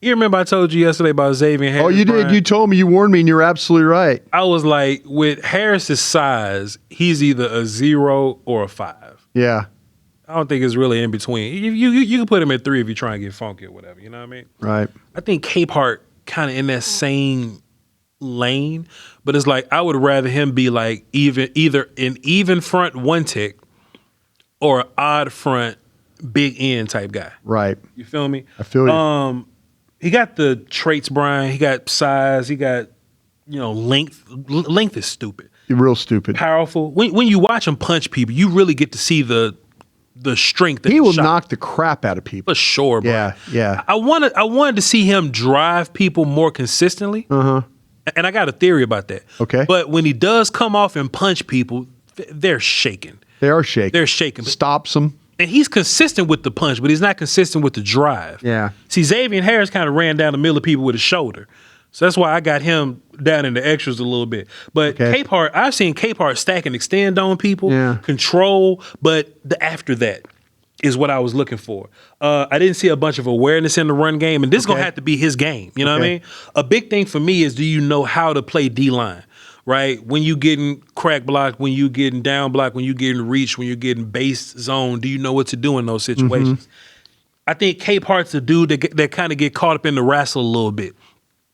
You remember I told you yesterday about Xavier Harris? Oh, you did. Brian? You told me. You warned me, and you're absolutely right. I was like, with Harris's size, he's either a 0 or a 5. Yeah. I don't think it's really in between. You can put him at 3 if you try and get funky or whatever. You know what I mean? Right. I think Capehart kind of in that same lane, but it's like I would rather him be like either an even front one tick or an odd front big end type guy. Right. You feel me? I feel you. He got the traits, Brian. He got size. He got, length. Length is stupid. You're real stupid. Powerful. When you watch him punch people, you really get to see the strength. He will knock the crap out of people. For sure, bro. Yeah, yeah. I wanted to see him drive people more consistently. Uh-huh. And I got a theory about that. Okay. But when he does come off and punch people, they're shaking. They are shaking. They're shaking. Stops them. And he's consistent with the punch, but he's not consistent with the drive. Yeah. See, Xavier Harris kind of ran down the middle of people with his shoulder. So that's why I got him down in the extras a little bit. But Capehart, I've seen Capehart stack and extend on people, control, but the after that is what I was looking for. I didn't see a bunch of awareness in the run game, and this is going to have to be his game. You know what I mean? A big thing for me is, do you know how to play D-line? Right? When you getting crack blocked, when you getting down blocked, when you getting reached, when you're getting base zone, do you know what to do in those situations? Mm-hmm. I think Capehart's a dude that kind of get caught up in the wrestle a little bit.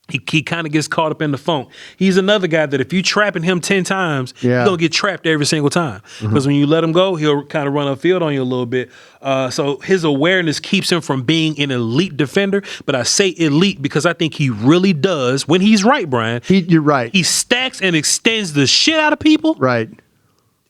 He kind of gets caught up in the funk. He's another guy that if you trapping him 10 times, he's going to get trapped every single time. Because when you let him go, he'll kind of run upfield on you a little bit. So his awareness keeps him from being an elite defender. But I say elite because I think he really does, when he's right, Brian. You're right. He stacks and extends the shit out of people. Right.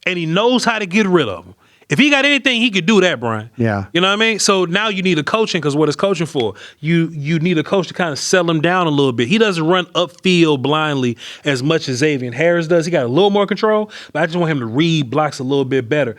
And he knows how to get rid of them. If he got anything, he could do that, Brian. Yeah. You know what I mean? So now you need a coaching, because what is coaching for? You need a coach to kind of settle him down a little bit. He doesn't run upfield blindly as much as Xavier Harris does. He got a little more control, but I just want him to read blocks a little bit better.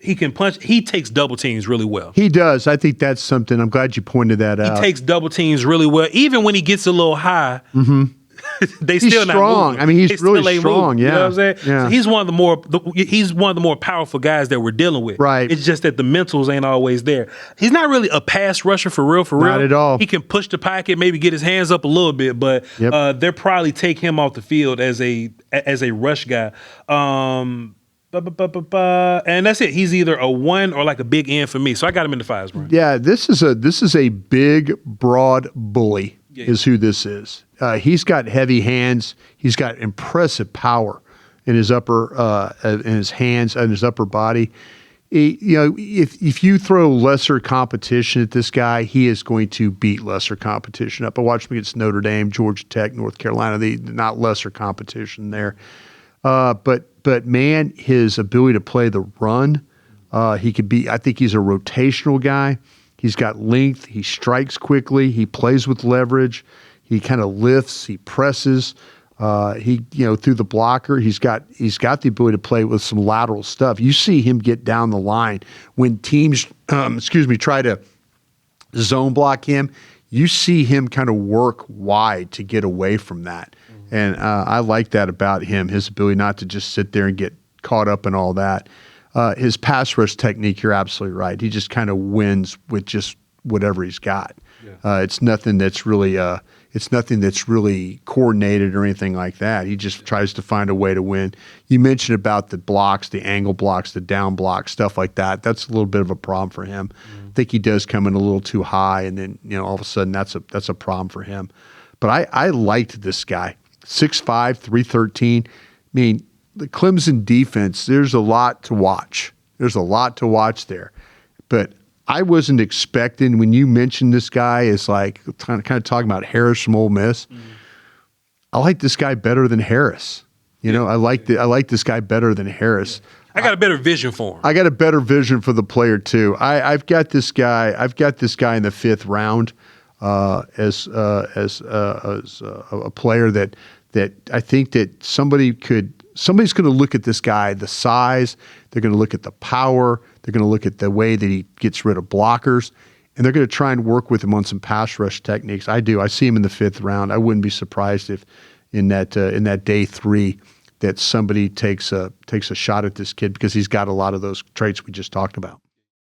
He can punch. He takes double teams really well. He does. I think that's something. I'm glad you pointed that out. He takes double teams really well. Even when he gets a little high, he's still strong. Not I mean, he's really strong. Yeah, you know what I'm saying? Yeah. So he's one of the more powerful guys that we're dealing with. Right. It's just that the mentals ain't always there. He's not really a pass rusher for real. Not at all. He can push the pocket, maybe get his hands up a little bit, but they'll probably take him off the field as a rush guy. And that's it. He's either a 1 or like a big end for me. So I got him in the 5s, Brian. Yeah, this is a big, broad bully. Is who this is. He's got heavy hands. He's got impressive power in his upper, in his hands and his upper body. If you throw lesser competition at this guy, he is going to beat lesser competition up. I watched him against Notre Dame, Georgia Tech, North Carolina. Not lesser competition there. But man, his ability to play the run, he could be. I think he's a rotational guy. He's got length. He strikes quickly. He plays with leverage. He kind of lifts. He presses. Through the blocker. He's got the ability to play with some lateral stuff. You see him get down the line when teams, try to zone block him. You see him kind of work wide to get away from that. And I like that about him. His ability not to just sit there and get caught up in all that. His pass rush technique, you're absolutely right. He just kind of wins with just whatever he's got. Yeah. It's nothing that's really coordinated or anything like that. He just tries to find a way to win. You mentioned about the blocks, the angle blocks, the down blocks, stuff like that. That's a little bit of a problem for him. I think he does come in a little too high, and then all of a sudden that's a problem for him. But I liked this guy, 6'5", 313. I mean, the Clemson defense, there's a lot to watch. There's a lot to watch there. But I wasn't expecting, when you mentioned this guy as like kind of talking about Harris from Ole Miss, I like this guy better than Harris. I like this guy better than Harris. I got a better vision for him. I got a better vision for the player too. I've got this guy in the 5th round as a player that I think that somebody's going to look at this guy, the size, they're going to look at the power, they're going to look at the way that he gets rid of blockers, and they're going to try and work with him on some pass rush techniques. I see him in the 5th round. I wouldn't be surprised if in that day 3 that somebody takes a shot at this kid, because he's got a lot of those traits we just talked about.